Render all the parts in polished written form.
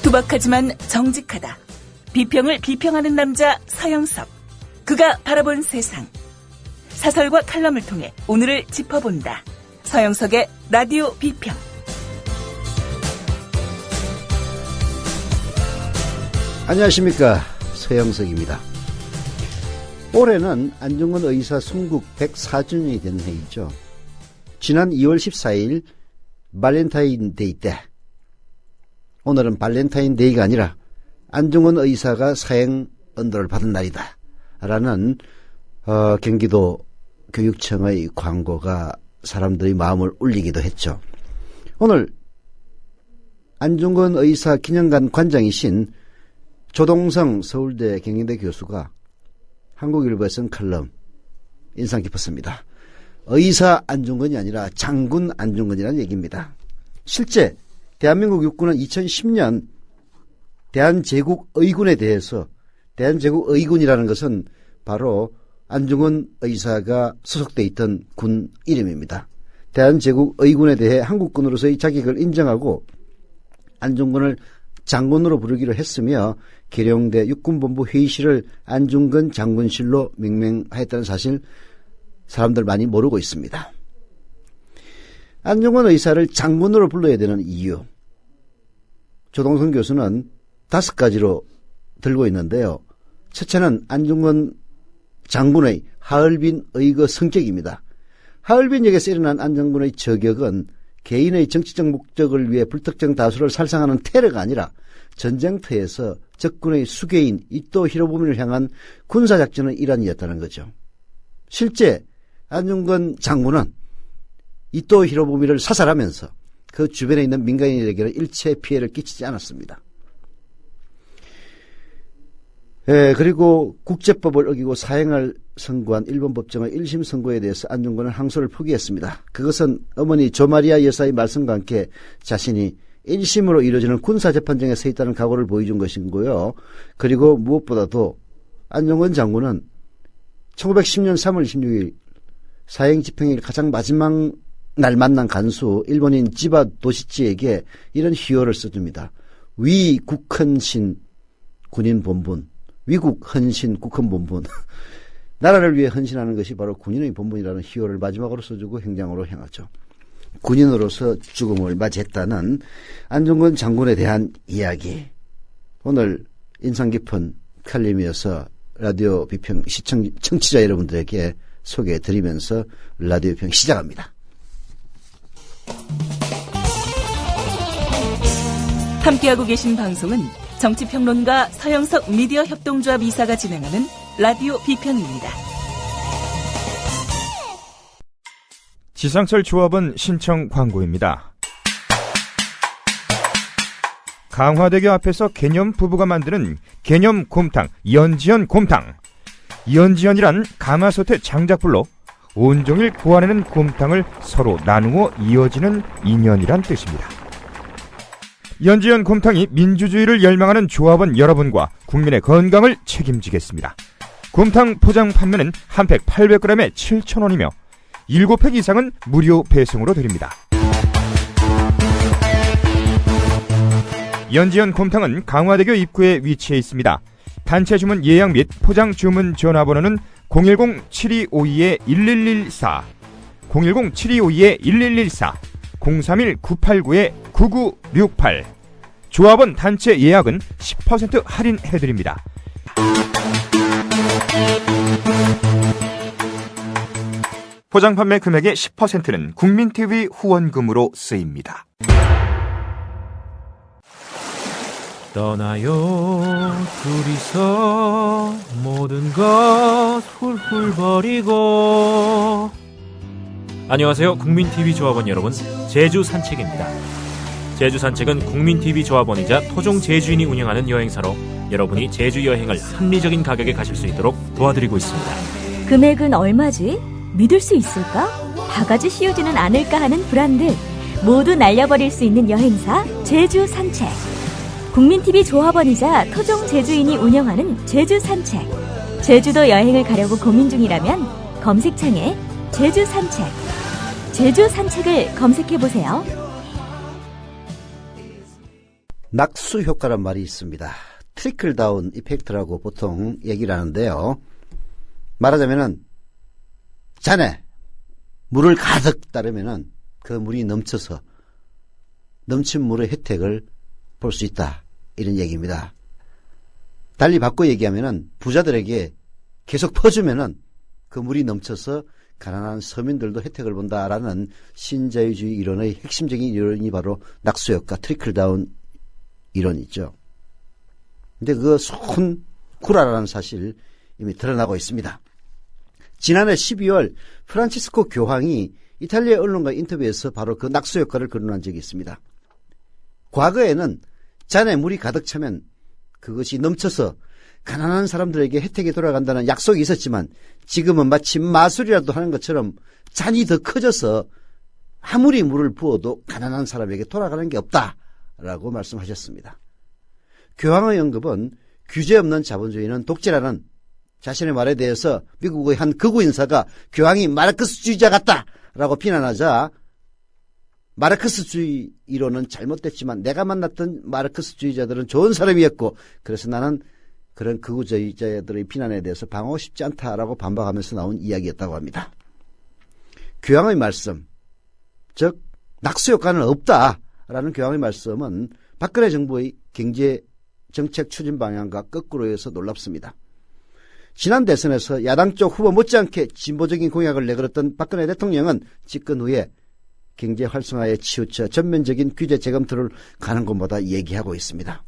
투박하지만 정직하다. 비평을 비평하는 남자 서영석. 그가 바라본 세상. 사설과 칼럼을 통해 오늘을 짚어본다. 서영석의 라디오 비평. 안녕하십니까, 서영석입니다. 올해는 안중근 의사 순국 104주년이 된 해이죠. 지난 2월 14일 발렌타인데이 때, 오늘은 발렌타인데이가 아니라 안중근 의사가 사형 언도를 받은 날이다 라는 경기도 교육청의 광고가 사람들의 마음을 울리기도 했죠. 오늘 안중근 의사 기념관 관장이신 조동성 서울대 경영대 교수가 한국일보에 쓴 칼럼 인상 깊었습니다. 의사 안중근이 아니라 장군 안중근이라는 얘기입니다. 실제 대한민국 육군은 2010년 대한제국의군에 대해서, 대한제국의군이라는 것은 바로 안중근 의사가 소속돼 있던 군 이름입니다. 대한제국의군에 대해 한국군으로서의 자격을 인정하고 안중근을 장군으로 부르기로 했으며 계룡대 육군본부 회의실을 안중근 장군실로 명명하였다는 사실 사람들 많이 모르고 있습니다. 안중근 의사를 장군으로 불러야 되는 이유, 조동성 교수는 5가지로 들고 있는데요. 첫째는 안중근 장군의 하얼빈 의거 성격입니다. 하얼빈 역에서 일어난 안중근의 저격은 개인의 정치적 목적을 위해 불특정 다수를 살상하는 테러가 아니라 전쟁터에서 적군의 수괴인 이토 히로부미를 향한 군사작전의 일환이었다는 거죠. 실제 안중근 장군은 이토 히로부미를 사살하면서 그 주변에 있는 민간인에게는 일체 피해를 끼치지 않았습니다. 그리고 국제법을 어기고 사형을 선고한 일본 법정의 1심 선고에 대해서 안중근은 항소를 포기했습니다. 그것은 어머니 조마리아 여사의 말씀과 함께 자신이 1심으로 이루어지는 군사재판정에 서 있다는 각오를 보여준 것이고요. 그리고 무엇보다도 안중근 장군은 1910년 3월 26일 사형 집행일 가장 마지막 날 만난 간수 일본인 지바 도시치에게 이런 희호를 써줍니다. 위국헌신 군인 본분, 위국 헌신 국헌 본분. 나라를 위해 헌신하는 것이 바로 군인의 본분이라는 희호를 마지막으로 써주고 행장으로 향하죠. 군인으로서 죽음을 맞이했다는 안중근 장군에 대한 이야기. 오늘 인상 깊은 칼럼이어서 라디오 비평 청취자 여러분들에게 소개해드리면서 라디오 비평 시작합니다. 함께하고 계신 방송은 정치평론가 서영석 미디어 협동조합 이사가 진행하는 라디오 비평입니다. 지상철 조합원 신청 광고입니다. 강화대교 앞에서 개념 부부가 만드는 개념 곰탕, 연지연 곰탕. 연지연이란 가마솥의 장작불로 온종일 구워내는 곰탕을 서로 나누어 이어지는 인연이란 뜻입니다. 연지연 곰탕이 민주주의를 열망하는 조합원 여러분과 국민의 건강을 책임지겠습니다. 곰탕 포장 판매는 한 팩 800g에 7,000원이며 7팩 이상은 무료 배송으로 드립니다. 연지연 곰탕은 강화대교 입구에 위치해 있습니다. 단체 주문 예약 및 포장 주문 전화번호는 010-7252-1114, 010-7252-1114, 031-989-9968. 조합원 단체 예약은 10% 할인해드립니다. 포장 판매 금액의 10%는 국민TV 후원금으로 쓰입니다. 떠나요 둘이서 모든 것 훌훌 버리고. 안녕하세요, 국민TV 조합원 여러분. 제주 산책입니다. 제주 산책은 국민TV 조합원이자 토종 제주인이 운영하는 여행사로 여러분이 제주 여행을 합리적인 가격에 가실 수 있도록 도와드리고 있습니다. 금액은 얼마지? 믿을 수 있을까? 바가지 씌우지는 않을까 하는 불안들 모두 날려버릴 수 있는 여행사 제주 산책. 국민TV 조합원이자 토종 제주인이 운영하는 제주 산책. 제주도 여행을 가려고 고민 중이라면 검색창에 제주 산책, 제주 산책을 검색해보세요. 낙수 효과란 말이 있습니다. 트리클 다운 이펙트라고 보통 얘기를 하는데요. 말하자면은 잔에 물을 가득 따르면은 그 물이 넘쳐서 넘친 물의 혜택을 볼 수 있다. 이런 얘기입니다. 달리 바꿔 얘기하면은 부자들에게 계속 퍼주면은 그 물이 넘쳐서 가난한 서민들도 혜택을 본다라는 신자유주의 이론의 핵심적인 이론이 바로 낙수효과 트리클 다운 이론이죠. 근데 그거 손 구라라는 사실 이미 드러나고 있습니다. 지난해 12월 프란치스코 교황이 이탈리아 언론과 인터뷰에서 바로 그 낙수 효과를 거론한 적이 있습니다. 과거에는 잔에 물이 가득 차면 그것이 넘쳐서 가난한 사람들에게 혜택이 돌아간다는 약속이 있었지만 지금은 마치 마술이라도 하는 것처럼 잔이 더 커져서 아무리 물을 부어도 가난한 사람에게 돌아가는 게 없다라고 말씀하셨습니다. 교황의 언급은 규제 없는 자본주의는 독재라는 자신의 말에 대해서 미국의 한 극우 인사가 교황이 마르크스주의자 같다라고 비난하자 마르크스주의 이론은 잘못됐지만 내가 만났던 마르크스주의자들은 좋은 사람이었고 그래서 나는 그런 극우주의자들의 비난에 대해서 방어하고 싶지 않다라고 반박하면서 나온 이야기였다고 합니다. 교황의 말씀, 즉 낙수효과는 없다라는 교황의 말씀은 박근혜 정부의 경제정책 추진 방향과 거꾸로 해서 놀랍습니다. 지난 대선에서 야당 쪽 후보 못지않게 진보적인 공약을 내걸었던 박근혜 대통령은 집권 후에 경제 활성화에 치우쳐 전면적인 규제 재검토를 가는 곳마다 얘기하고 있습니다.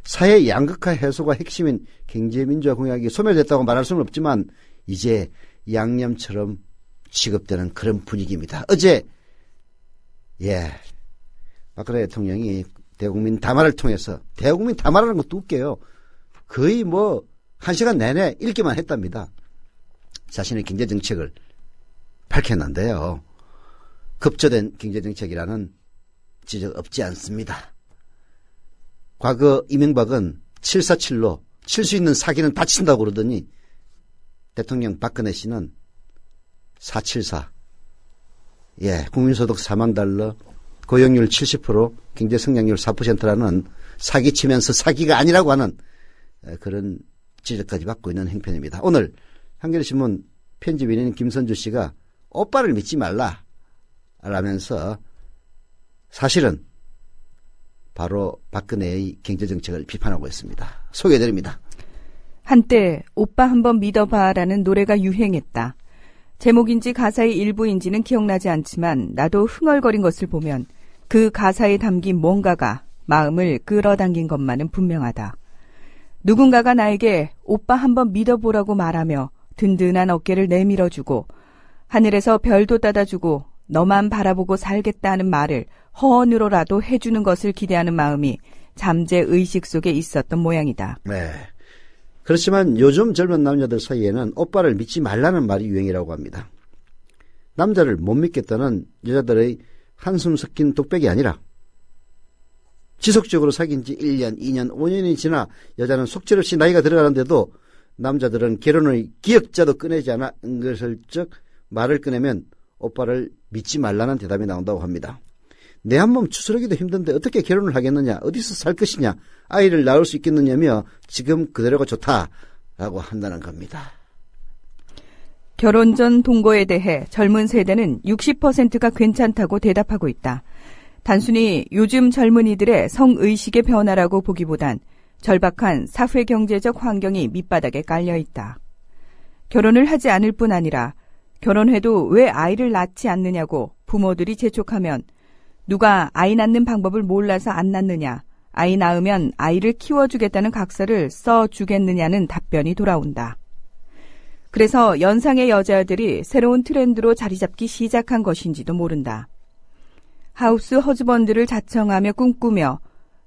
사회 양극화 해소가 핵심인 경제민주화 공약이 소멸됐다고 말할 수는 없지만 이제 양념처럼 취급되는 그런 분위기입니다. 어제 박근혜 대통령이 대국민 담화를 통해서 대국민 담화라는 것도 웃겨요. 거의 1시간 내내 읽기만 했답니다. 자신의 경제정책을 밝혔는데요. 급조된 경제정책이라는 지적 없지 않습니다. 과거 이명박은 747로 칠 수 있는 사기는 다 친다고 그러더니 대통령 박근혜 씨는 474. 국민소득 4만 달러, 고용률 70%, 경제성장률 4%라는 사기치면서 사기가 아니라고 하는 그런 지적까지 받고 있는 행편입니다. 오늘 한겨레신문 편집인인 김선주 씨가 오빠를 믿지 말라 라면서 사실은 바로 박근혜의 경제정책을 비판하고 있습니다. 소개해드립니다. 한때 오빠 한번 믿어봐라는 노래가 유행했다. 제목인지 가사의 일부인지는 기억나지 않지만 나도 흥얼거린 것을 보면 그 가사에 담긴 뭔가가 마음을 끌어당긴 것만은 분명하다. 누군가가 나에게 오빠 한번 믿어보라고 말하며 든든한 어깨를 내밀어주고 하늘에서 별도 따다주고 너만 바라보고 살겠다 하는 말을 허언으로라도 해주는 것을 기대하는 마음이 잠재 의식 속에 있었던 모양이다. 네. 그렇지만 요즘 젊은 남자들 사이에는 오빠를 믿지 말라는 말이 유행이라고 합니다. 남자를 못 믿겠다는 여자들의 한숨 섞인 독백이 아니라 지속적으로 사귄 지 1년, 2년, 5년이 지나 여자는 속절없이 나이가 들어가는데도 남자들은 결혼의 기역자도 꺼내지 않아 은근슬쩍 말을 꺼내면 오빠를 믿지 말라는 대답이 나온다고 합니다. 내 한 몸 추스르기도 힘든데 어떻게 결혼을 하겠느냐, 어디서 살 것이냐, 아이를 낳을 수 있겠느냐며 지금 그대로가 좋다라고 한다는 겁니다. 결혼 전 동거에 대해 젊은 세대는 60%가 괜찮다고 대답하고 있다. 단순히 요즘 젊은이들의 성의식의 변화라고 보기보단 절박한 사회경제적 환경이 밑바닥에 깔려있다. 결혼을 하지 않을 뿐 아니라 결혼해도 왜 아이를 낳지 않느냐고 부모들이 재촉하면 누가 아이 낳는 방법을 몰라서 안 낳느냐, 아이 낳으면 아이를 키워주겠다는 각서를 써주겠느냐는 답변이 돌아온다. 그래서 연상의 여자들이 새로운 트렌드로 자리 잡기 시작한 것인지도 모른다. 하우스 허즈번드를 자청하며 꿈꾸며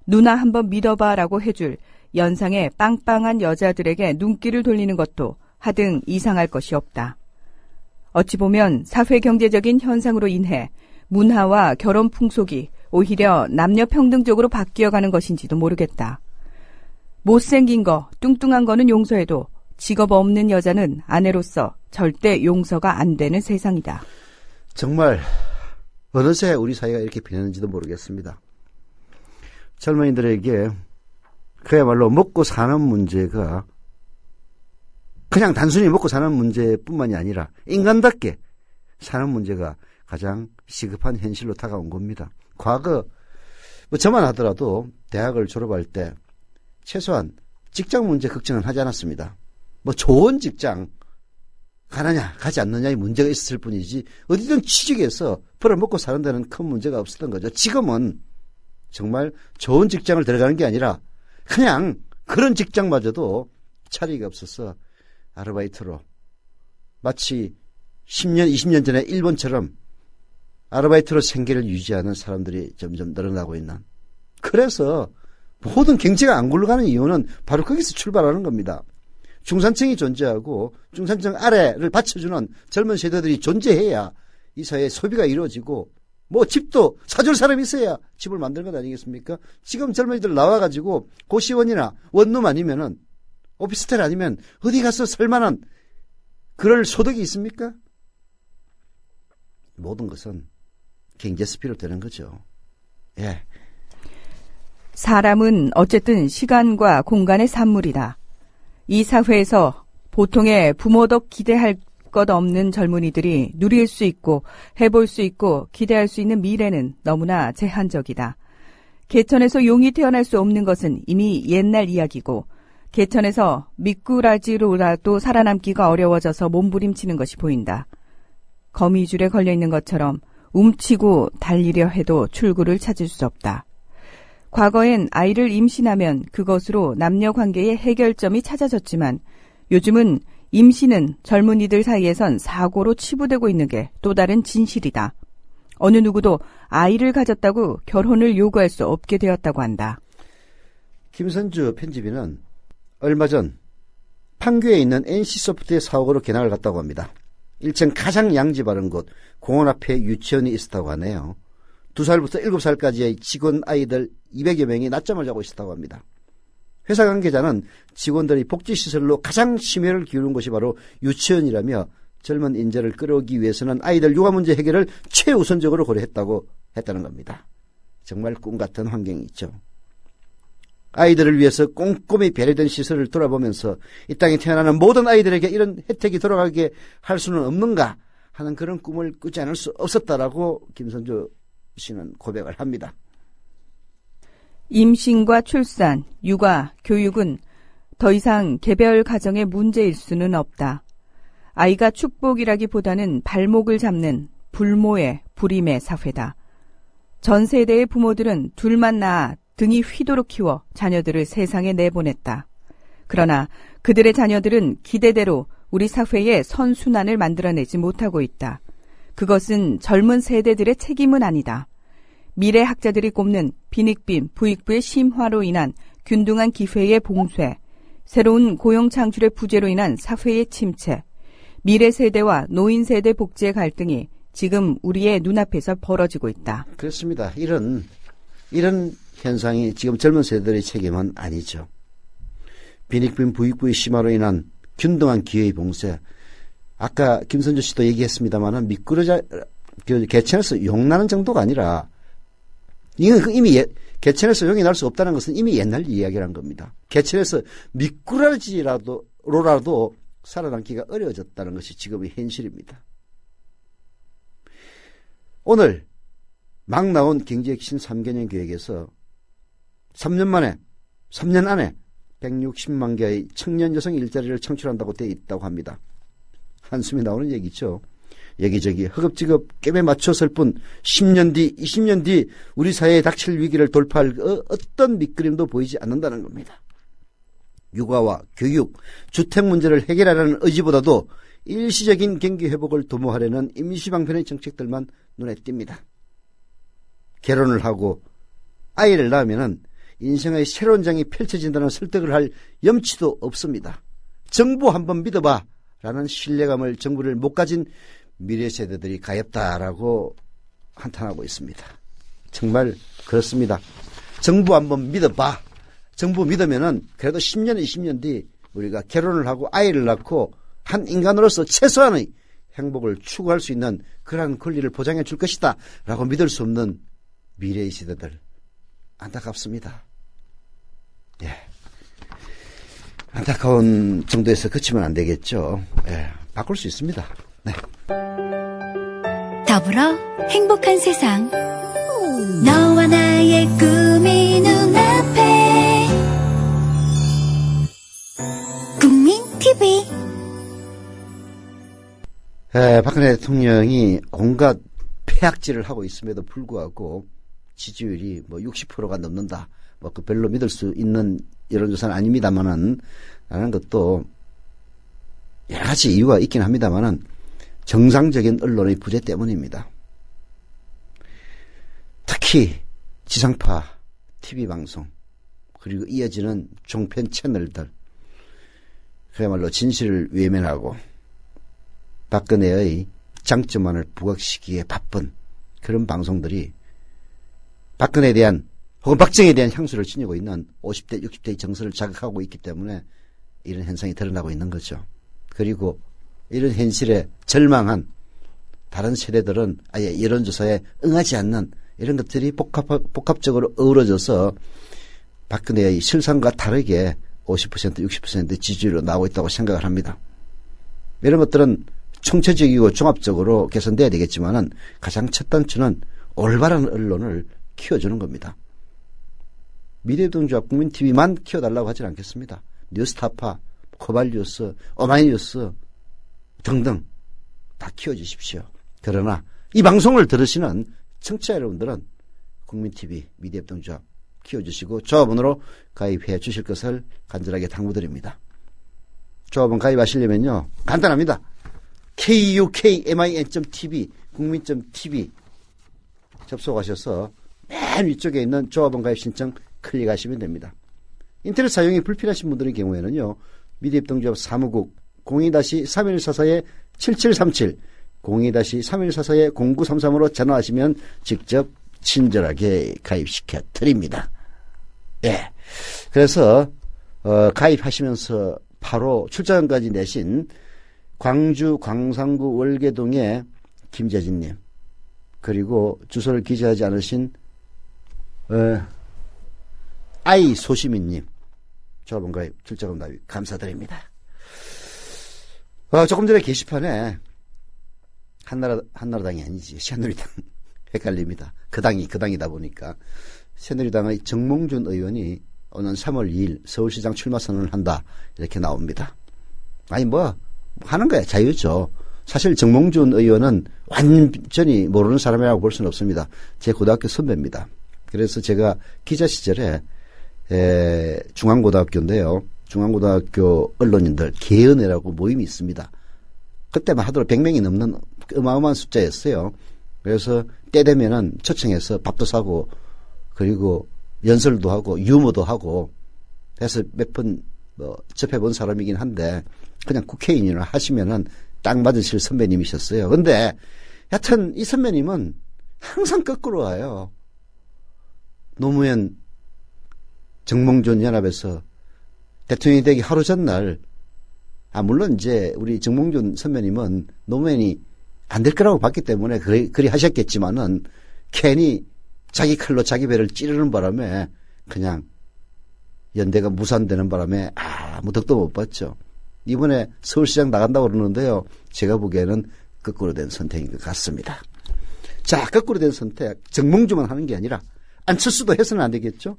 누나 한번 믿어봐라고 해줄 연상의 빵빵한 여자들에게 눈길을 돌리는 것도 하등 이상할 것이 없다. 어찌 보면 사회경제적인 현상으로 인해 문화와 결혼 풍속이 오히려 남녀 평등적으로 바뀌어가는 것인지도 모르겠다. 못생긴 거, 뚱뚱한 거는 용서해도 직업 없는 여자는 아내로서 절대 용서가 안 되는 세상이다. 정말 어느새 우리 사회가 이렇게 변했는지도 모르겠습니다. 젊은이들에게 그야말로 먹고 사는 문제가 그냥 단순히 먹고 사는 문제뿐만이 아니라 인간답게 사는 문제가 가장 시급한 현실로 다가온 겁니다. 과거 저만 하더라도 대학을 졸업할 때 최소한 직장 문제 걱정은 하지 않았습니다. 좋은 직장 가느냐 가지 않느냐의 문제가 있었을 뿐이지 어디든 취직해서 벌어먹고 사는 데는 큰 문제가 없었던 거죠. 지금은 정말 좋은 직장을 들어가는 게 아니라 그냥 그런 직장마저도 차리기가 없어서 아르바이트로 마치 10년, 20년 전에 일본처럼 아르바이트로 생계를 유지하는 사람들이 점점 늘어나고 있는. 그래서 모든 경제가 안 굴러가는 이유는 바로 거기서 출발하는 겁니다. 중산층이 존재하고 중산층 아래를 받쳐주는 젊은 세대들이 존재해야 이 사회의 소비가 이루어지고 집도 사줄 사람이 있어야 집을 만드는 것 아니겠습니까? 지금 젊은이들 나와가지고 고시원이나 원룸 아니면은 오피스텔 아니면 어디 가서 살만한 그럴 소득이 있습니까? 모든 것은 경제에서 비롯되는 거죠. 예. 사람은 어쨌든 시간과 공간의 산물이다. 이 사회에서 보통의 부모도 기대할 것 없는 젊은이들이 누릴 수 있고 해볼 수 있고 기대할 수 있는 미래는 너무나 제한적이다. 개천에서 용이 태어날 수 없는 것은 이미 옛날 이야기고 개천에서 미꾸라지로라도 살아남기가 어려워져서 몸부림치는 것이 보인다. 거미줄에 걸려있는 것처럼 움치고 달리려 해도 출구를 찾을 수 없다. 과거엔 아이를 임신하면 그것으로 남녀관계의 해결점이 찾아졌지만 요즘은 임신은 젊은이들 사이에선 사고로 치부되고 있는 게 또 다른 진실이다. 어느 누구도 아이를 가졌다고 결혼을 요구할 수 없게 되었다고 한다. 김선주 편집인은 얼마 전 판교에 있는 NC소프트의 사옥으로 견학을 갔다고 합니다. 1층 가장 양지 바른 곳 공원 앞에 유치원이 있었다고 하네요. 2살부터 7살까지의 직원 아이들 200여 명이 낮잠을 자고 있었다고 합니다. 회사 관계자는 직원들이 복지시설로 가장 심혈을 기울인 곳이 바로 유치원이라며 젊은 인재를 끌어오기 위해서는 아이들 육아 문제 해결을 최우선적으로 고려했다고 했다는 겁니다. 정말 꿈같은 환경이 있죠. 아이들을 위해서 꼼꼼히 배려된 시설을 돌아보면서 이 땅에 태어나는 모든 아이들에게 이런 혜택이 돌아가게 할 수는 없는가 하는 그런 꿈을 꾸지 않을 수 없었다라고 김선주 씨는 고백을 합니다. 임신과 출산, 육아, 교육은 더 이상 개별 가정의 문제일 수는 없다. 아이가 축복이라기보다는 발목을 잡는 불모의 불임의 사회다. 전 세대의 부모들은 둘만 낳아 등이 휘도록 키워 자녀들을 세상에 내보냈다. 그러나 그들의 자녀들은 기대대로 우리 사회에 선순환을 만들어내지 못하고 있다. 그것은 젊은 세대들의 책임은 아니다. 미래 학자들이 꼽는 빈익빈, 부익부의 심화로 인한 균등한 기회의 봉쇄, 새로운 고용 창출의 부재로 인한 사회의 침체, 미래 세대와 노인 세대 복지의 갈등이 지금 우리의 눈앞에서 벌어지고 있다. 그렇습니다. 이런 현상이 지금 젊은 세대들의 책임은 아니죠. 빈익빈 부익부의 심화로 인한 균등한 기회의 봉쇄. 아까 김선주 씨도 얘기했습니다만은 개천에서 용나는 정도가 아니라 이건 이미 개천에서 용이 날 수 없다는 것은 이미 옛날 이야기라는 겁니다. 개천에서 미꾸라지로라도 살아남기가 어려워졌다는 것이 지금의 현실입니다. 오늘 막 나온 경제혁신 3개년 계획에서 3년 안에 160만 개의 청년 여성 일자리를 창출한다고 되어 있다고 합니다. 한숨이 나오는 얘기죠. 여기저기 허겁지겁 깹에 맞췄을 뿐 10년 뒤, 20년 뒤 우리 사회에 닥칠 위기를 돌파할 어떤 밑그림도 보이지 않는다는 겁니다. 육아와 교육, 주택 문제를 해결하려는 의지보다도 일시적인 경기 회복을 도모하려는 임시방편의 정책들만 눈에 띕니다. 결혼을 하고 아이를 낳으면 인생의 새로운 장이 펼쳐진다는 설득을 할 염치도 없습니다. 정부 한번 믿어봐 라는 신뢰감을 정부를 못 가진 미래 세대들이 가엾다라고 한탄하고 있습니다. 정말 그렇습니다. 정부 한번 믿어봐. 정부 믿으면은 그래도 10년, 20년 뒤 우리가 결혼을 하고 아이를 낳고 한 인간으로서 최소한의 행복을 추구할 수 있는 그러한 권리를 보장해 줄 것이다 라고 믿을 수 없는 미래의 세대들. 안타깝습니다. 예. 안타까운 정도에서 그치면 안 되겠죠. 예. 바꿀 수 있습니다. 네. 더불어 행복한 세상. 너와 나의 꿈이 눈앞에. 국민 TV. 박근혜 대통령이 온갖 폐악질을 하고 있음에도 불구하고 지지율이 60%가 넘는다. 그 별로 믿을 수 있는 여론조사는 아닙니다만은, 라는 것도 여러 가지 이유가 있긴 합니다만은, 정상적인 언론의 부재 때문입니다. 특히 지상파 TV방송, 그리고 이어지는 종편 채널들, 그야말로 진실을 외면하고 박근혜의 장점만을 부각시키기에 바쁜 그런 방송들이 박근혜에 대한 혹은 박정희에 대한 향수를 지니고 있는 50대, 60대의 정서를 자극하고 있기 때문에 이런 현상이 드러나고 있는 거죠. 그리고 이런 현실에 절망한 다른 세대들은 아예 여론조사에 응하지 않는 이런 것들이 복합적으로 어우러져서 박근혜의 실상과 다르게 50%, 60% 지지율로 나오고 있다고 생각을 합니다. 이런 것들은 총체적이고 종합적으로 개선돼야 되겠지만은 가장 첫 단추는 올바른 언론을 키워주는 겁니다. 미래통합 국민TV만 키워달라고 하진 않겠습니다. 뉴스타파, 코발뉴스, 오마이뉴스 등등 다 키워주십시오. 그러나 이 방송을 들으시는 청취자 여러분들은 국민TV 미래통합 키워주시고 조합원으로 가입해 주실 것을 간절하게 당부드립니다. 조합원 가입하시려면요, 간단합니다. KUKMIN.tv 국민.tv 접속하셔서 맨 위쪽에 있는 조합원 가입 신청 클릭하시면 됩니다. 인터넷 사용이 불편하신 분들의 경우에는요, 미래협동조합 사무국 02-3144-7737 02-3144-0933으로 전화하시면 직접 친절하게 가입시켜 드립니다. 예. 그래서 가입하시면서 바로 출자금까지 내신 광주 광산구 월계동의 김재진님, 그리고 주소를 기재하지 않으신 아이 소시민님, 조합원 가입, 출자금 가입 감사드립니다. 조금 전에 게시판에 한나라당이 아니지 새누리당 헷갈립니다. 그 당이다 보니까 새누리당의 정몽준 의원이 오는 3월 2일 서울시장 출마 선언을 한다 이렇게 나옵니다. 아니 하는 거야 자유죠. 사실 정몽준 의원은 완전히 모르는 사람이라고 볼 수는 없습니다. 제 고등학교 선배입니다. 그래서 제가 기자 시절에 중앙고등학교인데요. 중앙고등학교 언론인들 개연회라고 모임이 있습니다. 그때만 하도록 100명이 넘는 어마어마한 숫자였어요. 그래서 때 되면은 초청해서 밥도 사고 그리고 연설도 하고 유머도 하고 해서 몇 번 접해본 사람이긴 한데 그냥 국회의원을 하시면은 딱 맞으실 선배님이셨어요. 근데 여튼 이 선배님은 항상 거꾸로 와요. 노무현 정몽준 연합에서 대통령이 되기 하루 전날, 물론 이제 우리 정몽준 선배님은 노무현이 안 될 거라고 봤기 때문에 그리 하셨겠지만은 괜히 자기 칼로 자기 배를 찌르는 바람에 그냥 연대가 무산되는 바람에 아무 덕도 못 봤죠. 이번에 서울시장 나간다고 그러는데요. 제가 보기에는 거꾸로 된 선택인 것 같습니다. 자, 거꾸로 된 선택, 정몽주만 하는 게 아니라 안철수도 해서는 안 되겠죠.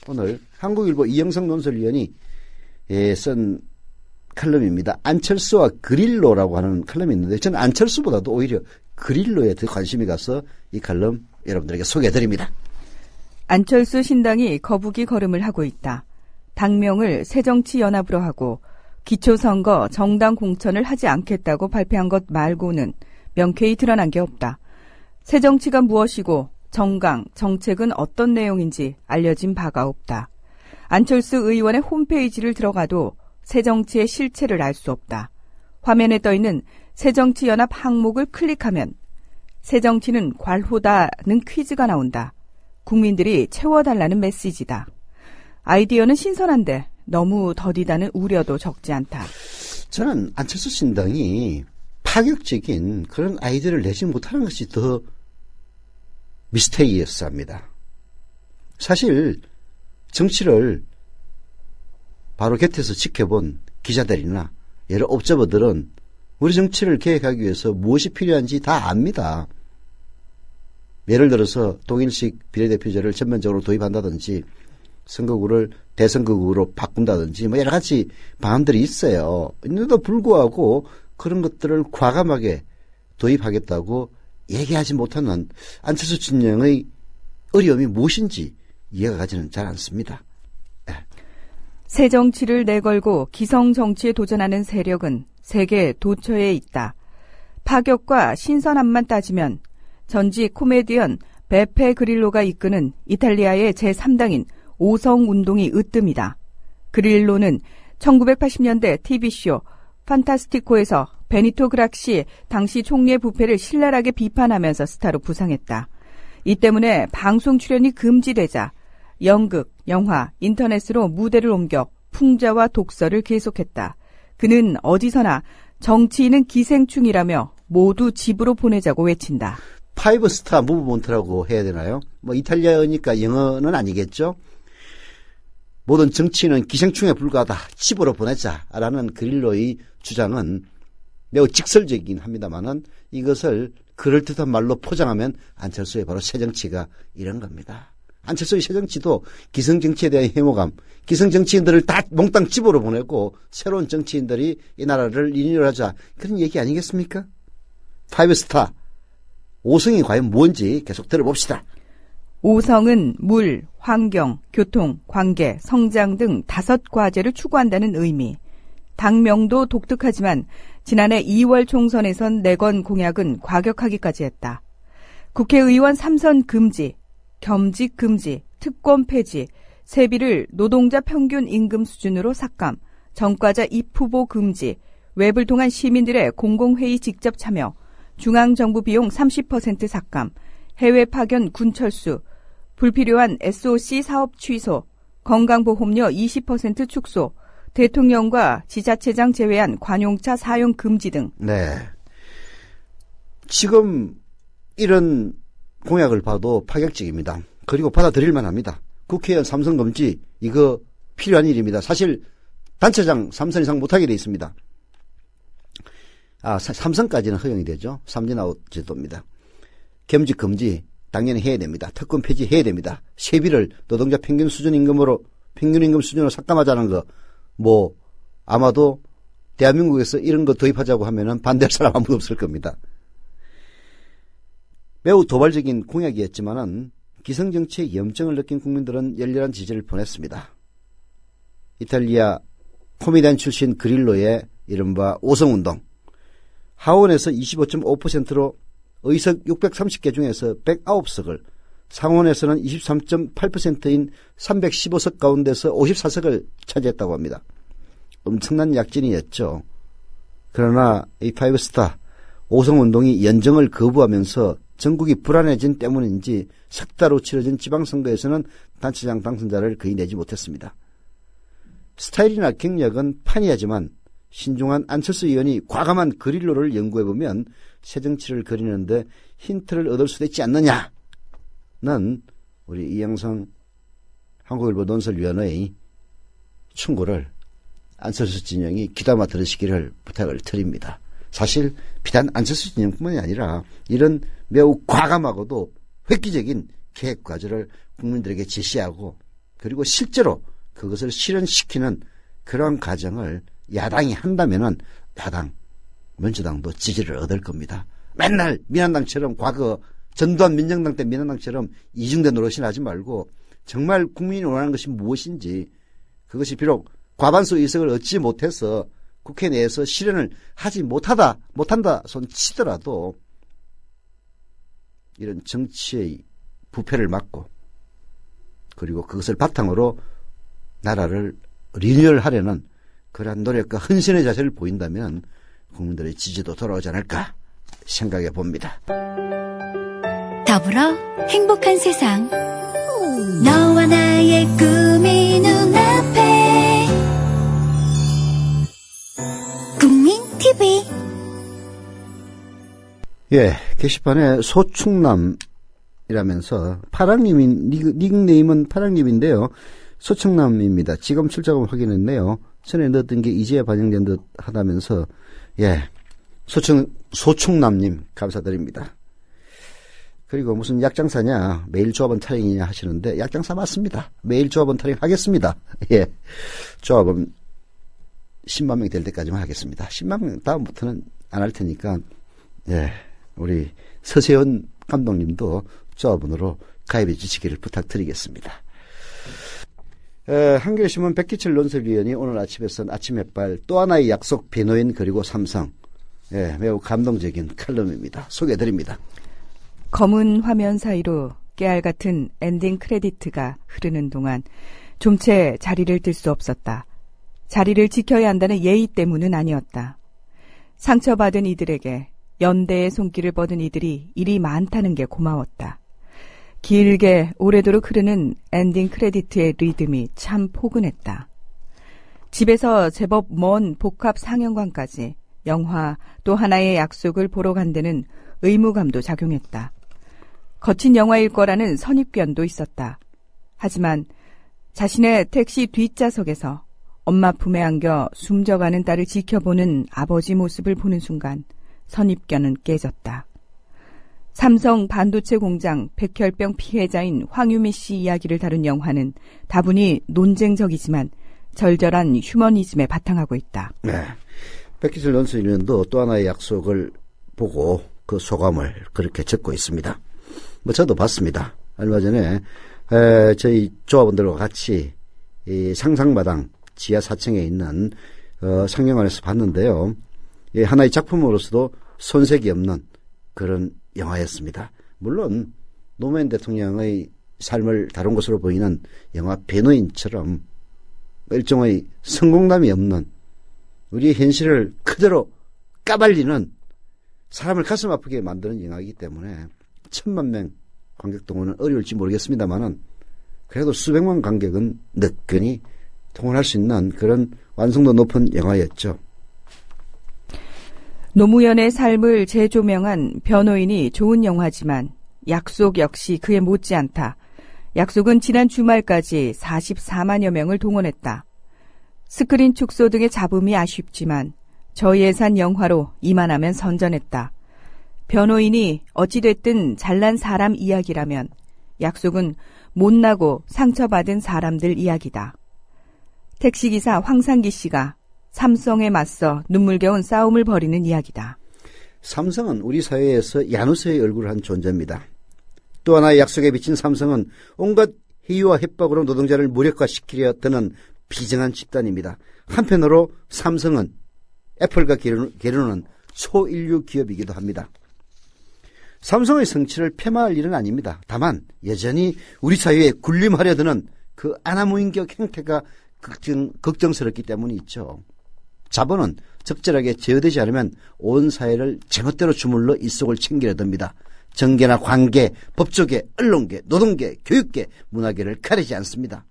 오늘 한국일보 이영석 논설위원이 쓴 칼럼입니다. 안철수와 그릴로라고 하는 칼럼이 있는데 저는 안철수보다도 오히려 그릴로에 더 관심이 가서 이 칼럼 여러분들에게 소개해드립니다. 안철수 신당이 거북이 걸음을 하고 있다. 당명을 새정치연합으로 하고 기초선거 정당 공천을 하지 않겠다고 발표한 것 말고는 명쾌히 드러난 게 없다. 새정치가 무엇이고 정강, 정책은 어떤 내용인지 알려진 바가 없다. 안철수 의원의 홈페이지를 들어가도 새정치의 실체를 알 수 없다. 화면에 떠있는 새정치연합 항목을 클릭하면 새정치는 괄호다는 퀴즈가 나온다. 국민들이 채워달라는 메시지다. 아이디어는 신선한데 너무 더디다는 우려도 적지 않다. 저는 안철수 신당이 파격적인 그런 아이디어를 내지 못하는 것이 더 미스테리어스합니다. 사실 정치를 바로 곁에서 지켜본 기자들이나 여러 옵저버들은 우리 정치를 개혁하기 위해서 무엇이 필요한지 다 압니다. 예를 들어서 동일식 비례대표제를 전면적으로 도입한다든지 선거구를 대선거구로 바꾼다든지 뭐 여러 가지 방안들이 있어요. 있는데도 불구하고 그런 것들을 과감하게 도입하겠다고 얘기하지 못하는 안철수 진영의 어려움이 무엇인지 이해가 가지는 잘 않습니다. 새 정치를 내걸고 기성 정치에 도전하는 세력은 세계 도처에 있다. 파격과 신선함만 따지면 전직 코미디언 베페 그릴로가 이끄는 이탈리아의 제3당인 오성운동이 으뜸이다. 그릴로는 1980년대 TV쇼 판타스티코에서 베니토 그락시 당시 총리의 부패를 신랄하게 비판하면서 스타로 부상했다. 이 때문에 방송 출연이 금지되자 연극, 영화, 인터넷으로 무대를 옮겨 풍자와 독서를 계속했다. 그는 어디서나 정치인은 기생충이라며 모두 집으로 보내자고 외친다. 파이브 스타 무브먼트라고 해야 되나요? 뭐 이탈리아어니까 영어는 아니겠죠? 모든 정치인은 기생충에 불과하다. 집으로 보내자라는 그릴로의 주장은 매우 직설적이긴 합니다만은 이것을 그럴듯한 말로 포장하면 안철수의 바로 새정치가 이런 겁니다. 안철수의 새정치도 기성정치에 대한 혐오감, 기성정치인들을 다 몽땅 집으로 보내고 새로운 정치인들이 이 나라를 리뉴얼하자 그런 얘기 아니겠습니까? 파이브스타 오성이 과연 뭔지 계속 들어봅시다. 오성은 물, 환경, 교통, 관계, 성장 등 5과제를 추구한다는 의미. 당명도 독특하지만 지난해 2월 총선에선 내건 공약은 과격하기까지 했다. 국회의원 3선 금지, 겸직 금지, 특권 폐지, 세비를 노동자 평균 임금 수준으로 삭감, 전과자 입후보 금지, 웹을 통한 시민들의 공공회의 직접 참여, 중앙정부 비용 30% 삭감, 해외 파견 군 철수, 불필요한 SOC 사업 취소, 건강보험료 20% 축소, 대통령과 지자체장 제외한 관용차 사용 금지 등. 네. 지금 이런 공약을 봐도 파격적입니다. 그리고 받아들일만 합니다. 국회의원 3선 금지 이거 필요한 일입니다. 사실 단체장 3선 이상 못하게 돼 있습니다. 3선까지는 허용이 되죠. 3진 아웃 제도입니다. 겸직 금지 당연히 해야 됩니다. 특권 폐지해야 됩니다. 세비를 노동자 평균 임금 수준으로 삭감하자는 거 뭐 아마도 대한민국에서 이런 거 도입하자고 하면은 반대할 사람 아무도 없을 겁니다. 매우 도발적인 공약이었지만은 기성정치의 염증을 느낀 국민들은 열렬한 지지를 보냈습니다. 이탈리아 코미디언 출신 그릴로의 이른바 오성운동, 하원에서 25.5%로 의석 630개 중에서 109석을, 상원에서는 23.8%인 315석 가운데서 54석을 차지했다고 합니다. 엄청난 약진이었죠. 그러나 이 파이브스타 오성운동이 연정을 거부하면서 전국이 불안해진 때문인지 석 달 후 치러진 지방선거에서는 단체장 당선자를 거의 내지 못했습니다. 스타일이나 경력은 판이하지만 신중한 안철수 의원이 과감한 그릴로를 연구해보면 새정치를 그리는데 힌트를 얻을 수도 있지 않느냐는 우리 이영성 한국일보 논설위원회의 충고를 안철수 진영이 귀담아 들으시기를 부탁을 드립니다. 사실 비단 안철수 진영뿐만이 아니라 이런 매우 과감하고도 획기적인 계획 과제를 국민들에게 제시하고 그리고 실제로 그것을 실현시키는 그런 과정을 야당이 한다면은 야당, 민주당도 지지를 얻을 겁니다. 맨날 민한당처럼 과거 전두환 민정당 때 민한당처럼 이중대 노릇이나 하지 말고 정말 국민이 원하는 것이 무엇인지, 그것이 비록 과반수 의석을 얻지 못해서 국회 내에서 실현을 하지 못한다 손 치더라도 이런 정치의 부패를 막고 그리고 그것을 바탕으로 나라를 리뉴얼하려는 그러한 노력과 헌신의 자세를 보인다면 국민들의 지지도 돌아오지 않을까 생각해 봅니다. 더불어 행복한 세상, 너와 나의 꿈이 눈앞에. 국민 TV. 예, 게시판에 소충남 이라면서 닉네임은 파랑님인데요. 소청남입니다. 지금 출자금 확인했네요. 전에 넣었던 게 이제야 반영된 듯 하다면서 예, 소청남님 감사드립니다. 그리고 무슨 약장사냐, 매일 조합원 타령이냐 하시는데 약장사 맞습니다. 매일 조합원 타령 하겠습니다. 예, 조합원 10만 명이 될 때까지만 하겠습니다. 10만 명 다음부터는 안 할 테니까 예, 우리 서세원 감독님도 조합원으로 가입해 주시기를 부탁드리겠습니다. 한겨레신문 백기철 논설위원이 오늘 아침에 쓴 아침 햇발 또 하나의 약속 변호인 그리고 삼성 예, 매우 감동적인 칼럼입니다. 소개해드립니다. 검은 화면 사이로 깨알 같은 엔딩 크레디트가 흐르는 동안 좀채 자리를 뜰 수 없었다. 자리를 지켜야 한다는 예의 때문은 아니었다. 상처받은 이들에게 연대의 손길을 뻗은 이들이 일이 많다는 게 고마웠다. 길게 오래도록 흐르는 엔딩 크레디트의 리듬이 참 포근했다. 집에서 제법 먼 복합 상영관까지 영화 또 하나의 약속을 보러 간 데는 의무감도 작용했다. 거친 영화일 거라는 선입견도 있었다. 하지만 자신의 택시 뒷좌석에서 엄마 품에 안겨 숨져가는 딸을 지켜보는 아버지 모습을 보는 순간 선입견은 깨졌다. 삼성 반도체 공장 백혈병 피해자인 황유미 씨 이야기를 다룬 영화는 다분히 논쟁적이지만 절절한 휴머니즘에 바탕하고 있다. 네, 백기철 논설위원도 또 하나의 약속을 보고 그 소감을 그렇게 적고 있습니다. 저도 봤습니다. 얼마 전에 저희 조합원들과 같이 이 상상마당 지하 4층에 있는 상영관에서 봤는데요. 하나의 작품으로서도 손색이 없는 그런 영화였습니다. 물론 노무현 대통령의 삶을 다룬 것으로 보이는 영화 변호인처럼 일종의 성공담이 없는 우리의 현실을 그대로 까발리는 사람을 가슴 아프게 만드는 영화이기 때문에 1000만 명 관객 동원은 어려울지 모르겠습니다만은 그래도 수백만 관객은 느끼니 동원할 수 있는 그런 완성도 높은 영화였죠. 노무현의 삶을 재조명한 변호인이 좋은 영화지만 약속 역시 그에 못지않다. 약속은 지난 주말까지 44만여 명을 동원했다. 스크린 축소 등의 잡음이 아쉽지만 저예산 영화로 이만하면 선전했다. 변호인이 어찌됐든 잘난 사람 이야기라면 약속은 못나고 상처받은 사람들 이야기다. 택시기사 황상기 씨가 삼성에 맞서 눈물겨운 싸움을 벌이는 이야기다. 삼성은 우리 사회에서 야누스의 얼굴을 한 존재입니다. 또 하나의 약속에 비친 삼성은 온갖 희유와 협박으로 노동자를 무력화시키려 드는 비정한 집단입니다. 한편으로 삼성은 애플과 게르노는 소인류 기업이기도 합니다. 삼성의 성취를 폄하할 일은 아닙니다. 다만 여전히 우리 사회에 군림하려 드는 그 아나무인격 행태가 걱정스럽기 때문이 있죠. 자본은 적절하게 제어되지 않으면 온 사회를 제멋대로 주물러 일속을 챙기려 듭니다. 정계나 관계, 법조계, 언론계, 노동계, 교육계, 문화계를 가리지 않습니다.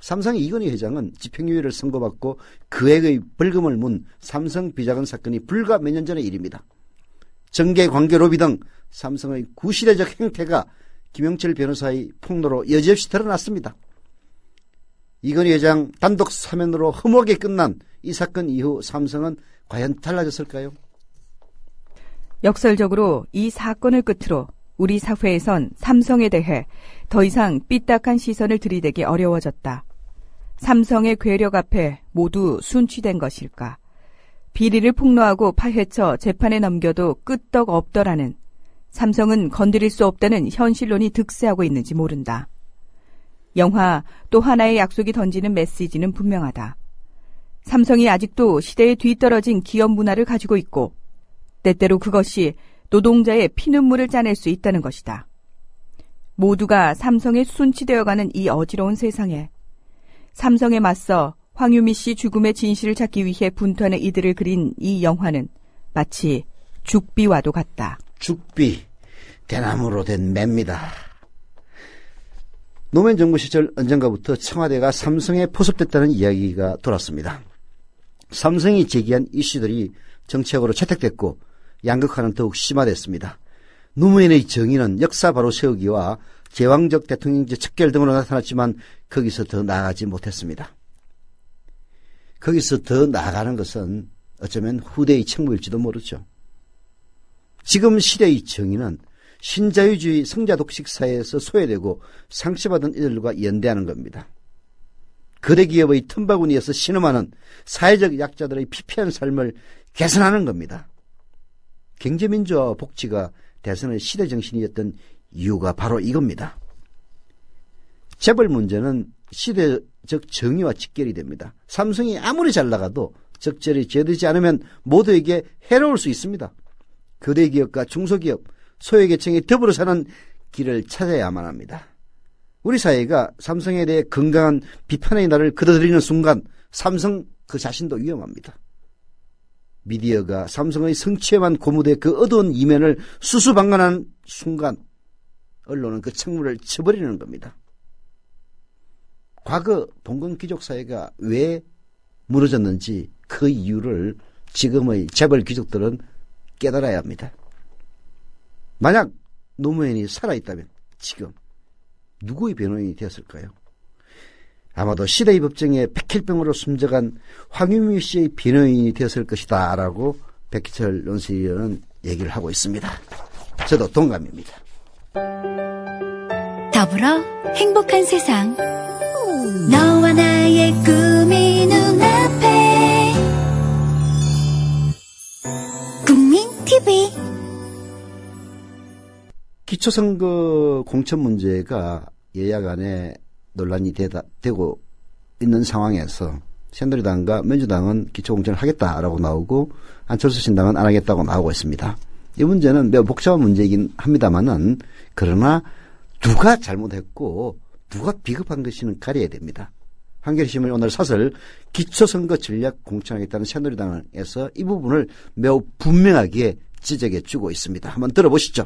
삼성의 이건희 회장은 집행유예를 선고받고 그액의 벌금을 문 삼성 비자금 사건이 불과 몇 년 전의 일입니다. 정계, 관계, 로비 등 삼성의 구시대적 행태가 김영철 변호사의 폭로로 여지없이 드러났습니다. 이건희 회장 단독 사면으로 허무하게 끝난 이 사건 이후 삼성은 과연 달라졌을까요? 역설적으로 이 사건을 끝으로 우리 사회에선 삼성에 대해 더 이상 삐딱한 시선을 들이대기 어려워졌다. 삼성의 괴력 앞에 모두 순취된 것일까? 비리를 폭로하고 파헤쳐 재판에 넘겨도 끄떡 없더라는 삼성은 건드릴 수 없다는 현실론이 득세하고 있는지 모른다. 영화 또 하나의 약속이 던지는 메시지는 분명하다. 삼성이 아직도 시대에 뒤떨어진 기업 문화를 가지고 있고 때때로 그것이 노동자의 피눈물을 짜낼 수 있다는 것이다. 모두가 삼성에 순치되어가는 이 어지러운 세상에 삼성에 맞서 황유미 씨 죽음의 진실을 찾기 위해 분투하는 이들을 그린 이 영화는 마치 죽비와도 같다. 죽비, 대나무로 된 매입니다. 노무현 정부 시절 언젠가부터 청와대가 삼성에 포섭됐다는 이야기가 돌았습니다. 삼성이 제기한 이슈들이 정치적으로 채택됐고 양극화는 더욱 심화됐습니다. 노무현의 정의는 역사 바로 세우기와 제왕적 대통령제 척결 등으로 나타났지만 거기서 더 나아가지 못했습니다. 거기서 더 나아가는 것은 어쩌면 후대의 책무일지도 모르죠. 지금 시대의 정의는 신자유주의 성자독식 사회에서 소외되고 상처받은 이들과 연대하는 겁니다. 거대 기업의 틈바구니에서 신음하는 사회적 약자들의 피폐한 삶을 개선하는 겁니다. 경제민주화와 복지가 대선의 시대 정신이었던 이유가 바로 이겁니다. 재벌 문제는 시대적 정의와 직결이 됩니다. 삼성이 아무리 잘 나가도 적절히 제어되지 않으면 모두에게 해로울 수 있습니다. 거대 기업과 중소기업, 소외계층이 더불어 사는 길을 찾아야만 합니다. 우리 사회가 삼성에 대해 건강한 비판의 날을 걷어들이는 순간 삼성 그 자신도 위험합니다. 미디어가 삼성의 성취에만 고무돼 그 어두운 이면을 수수방관하는 순간 언론은 그 책무를 쳐버리는 겁니다. 과거 봉건귀족사회가 왜 무너졌는지 그 이유를 지금의 재벌 귀족들은 깨달아야 합니다. 만약 노무현이 살아있다면 지금 누구의 변호인이 되었을까요? 아마도 시대의 법정에 백혈병으로 숨져간 황유미 씨의 변호인이 되었을 것이다 라고 백희철 논술위원은 얘기를 하고 있습니다. 저도 동감입니다. 더불어 행복한 세상 너와 나의 꿈이 눈앞에 국민 TV 기초선거 공천 문제가 여야 간에 논란이 되고 있는 상황에서 새누리당과 민주당은 기초공천을 하겠다라고 나오고 안철수 신당은 안 하겠다고 나오고 있습니다. 이 문제는 매우 복잡한 문제이긴 합니다만은 그러나 누가 잘못했고 누가 비겁한 것이는 가려야 됩니다. 한겨레신문이 오늘 사설 기초선거 전략 공천하겠다는 새누리당에서 이 부분을 매우 분명하게 지적해 주고 있습니다. 한번 들어보시죠.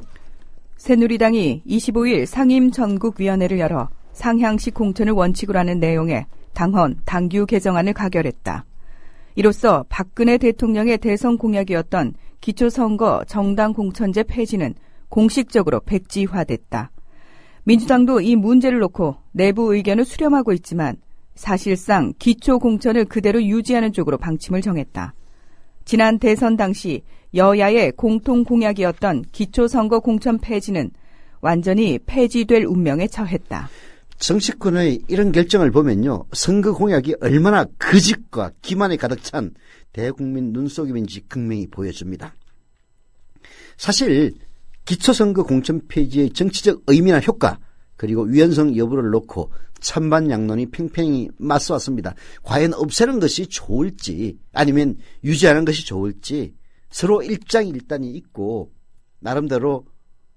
새누리당이 25일 상임전국위원회를 열어 상향식 공천을 원칙으로 하는 내용의 당헌, 당규 개정안을 가결했다. 이로써 박근혜 대통령의 대선 공약이었던 기초선거 정당 공천제 폐지는 공식적으로 백지화됐다. 민주당도 이 문제를 놓고 내부 의견을 수렴하고 있지만 사실상 기초 공천을 그대로 유지하는 쪽으로 방침을 정했다. 지난 대선 당시 여야의 공통 공약이었던 기초선거 공천 폐지는 완전히 폐지될 운명에 처했다. 정치권의 이런 결정을 보면요. 선거 공약이 얼마나 거짓과 기만에 가득 찬 대국민 눈속임인지 극명히 보여줍니다. 사실 기초선거 공천 폐지의 정치적 의미나 효과 그리고 위헌성 여부를 놓고 찬반 양론이 팽팽히 맞서왔습니다. 과연 없애는 것이 좋을지 아니면 유지하는 것이 좋을지 서로 일장일단이 있고 나름대로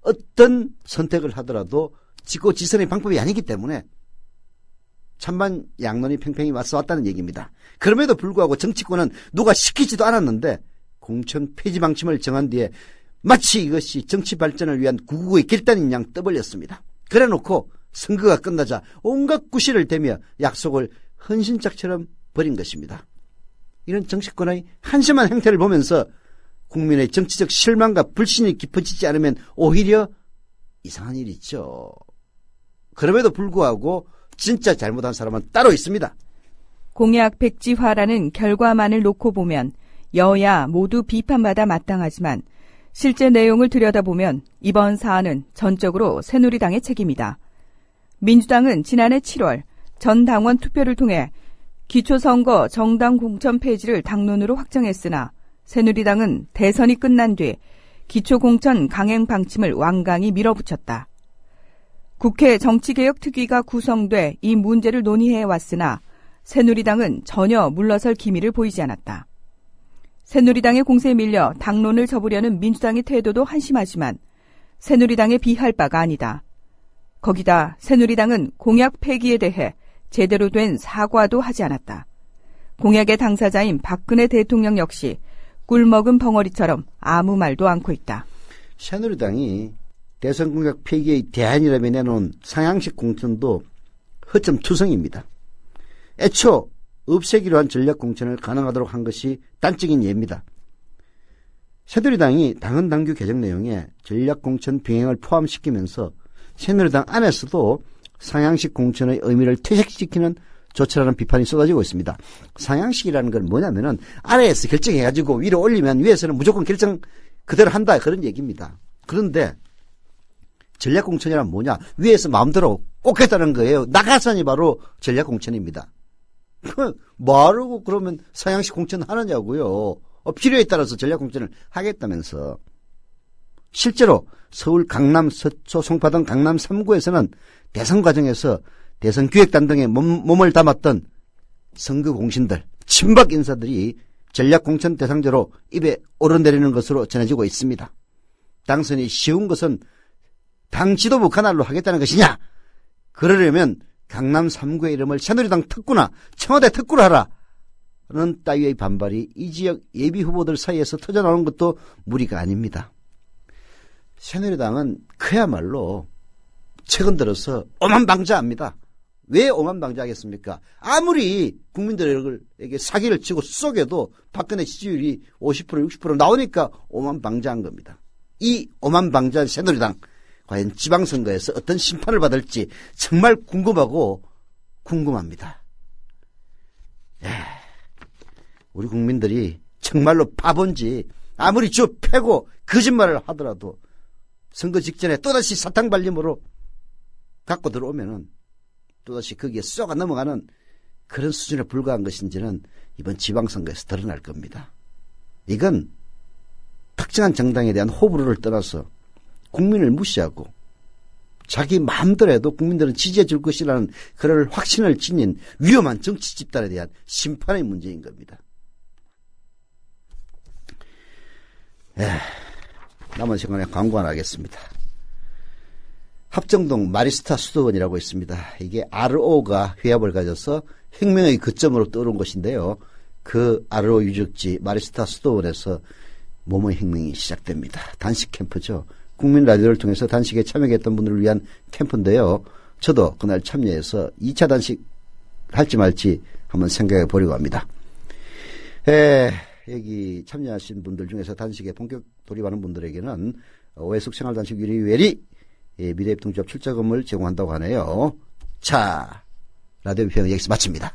어떤 선택을 하더라도 지고지선의 방법이 아니기 때문에 찬반 양론이 팽팽히 맞서왔다는 얘기입니다. 그럼에도 불구하고 정치권은 누가 시키지도 않았는데 공천 폐지 방침을 정한 뒤에 마치 이것이 정치 발전을 위한 구구의 결단인 양 떠벌렸습니다. 그래놓고 선거가 끝나자 온갖 구실을 대며 약속을 헌신짝처럼 버린 것입니다. 이런 정치권의 한심한 행태를 보면서 국민의 정치적 실망과 불신이 깊어지지 않으면 오히려 이상한 일이 있죠. 그럼에도 불구하고 진짜 잘못한 사람은 따로 있습니다. 공약 백지화라는 결과만을 놓고 보면 여야 모두 비판받아 마땅하지만 실제 내용을 들여다보면 이번 사안은 전적으로 새누리당의 책임이다. 민주당은 지난해 7월 전 당원 투표를 통해 기초선거 정당 공천 폐지를 당론으로 확정했으나 새누리당은 대선이 끝난 뒤 기초공천 강행 방침을 완강히 밀어붙였다. 국회 정치개혁특위가 구성돼 이 문제를 논의해왔으나 새누리당은 전혀 물러설 기미를 보이지 않았다. 새누리당의 공세에 밀려 당론을 접으려는 민주당의 태도도 한심하지만 새누리당에 비할 바가 아니다. 거기다 새누리당은 공약 폐기에 대해 제대로 된 사과도 하지 않았다. 공약의 당사자인 박근혜 대통령 역시 꿀먹은 벙어리처럼 아무 말도 않고 있다. 새누리당이 대선 공약 폐기의 대안이라며 내놓은 상향식 공천도 허점투성입니다. 애초 없애기로 한 전략 공천을 가능하도록 한 것이 단적인 예입니다. 새누리당이 당헌 당규 개정 내용에 전략공천 병행을 포함시키면서 새누리당 안에서도 상향식 공천의 의미를 퇴색시키는 조처라는 비판이 쏟아지고 있습니다. 상향식이라는 건 뭐냐면은 아래에서 결정해가지고 위로 올리면 위에서는 무조건 결정 그대로 한다 그런 얘기입니다. 그런데 전략공천이란 뭐냐? 위에서 마음대로 꼭 했다는 거예요. 나가서니 바로 전략공천입니다. 뭐하라고 그러면 상향식 공천 하느냐고요. 필요에 따라서 전략공천을 하겠다면서. 실제로 서울 강남 서초 송파동 강남 3구에서는 대선 과정에서 대선 기획단 등에 몸을 담았던 선거 공신들, 친박 인사들이 전략공천 대상자로 입에 오르내리는 것으로 전해지고 있습니다. 당선이 쉬운 것은 당 지도부 관할로 하겠다는 것이냐? 그러려면 강남 3구의 이름을 새누리당 특구나 청와대 특구로 하라는 따위의 반발이 이 지역 예비 후보들 사이에서 터져나오는 것도 무리가 아닙니다. 새누리당은 그야말로 최근 들어서 오만방자합니다. 왜 오만방자하겠습니까? 아무리 국민들에게 사기를 치고 쏘개도 박근혜 지지율이 50% 60% 나오니까 오만방자한 겁니다. 이 오만방자한 새누리당 과연 지방선거에서 어떤 심판을 받을지 정말 궁금합니다. 우리 국민들이 정말로 바본지 아무리 저 패고 거짓말을 하더라도 선거 직전에 또다시 사탕 발림으로 갖고 들어오면은 또다시 거기에 쏘가 넘어가는 그런 수준에 불과한 것인지는 이번 지방선거에서 드러날 겁니다. 이건 특정한 정당에 대한 호불호를 떠나서 국민을 무시하고 자기 마음대로 해도 국민들은 지지해 줄 것이라는 그런 확신을 지닌 위험한 정치 집단에 대한 심판의 문제인 겁니다. 남은 시간에 광고 하나 하겠습니다. 합정동 마리스타 수도원이라고 있습니다. 이게 RO가 회합을 가져서 혁명의 거점으로 떠오른 곳인데요. 그 RO 유적지 마리스타 수도원에서 모모의 혁명이 시작됩니다. 단식 캠프죠. 국민 라디오를 통해서 단식에 참여했던 분들을 위한 캠프인데요. 저도 그날 참여해서 2차 단식 할지 말지 한번 생각해 보려고 합니다. 여기 참여하신 분들 중에서 단식에 본격 돌입하는 분들에게는 외숙 생활단식 유리웰이 미래입동조합 출자금을 제공한다고 하네요. 자, 라디오 비평은 여기서 마칩니다.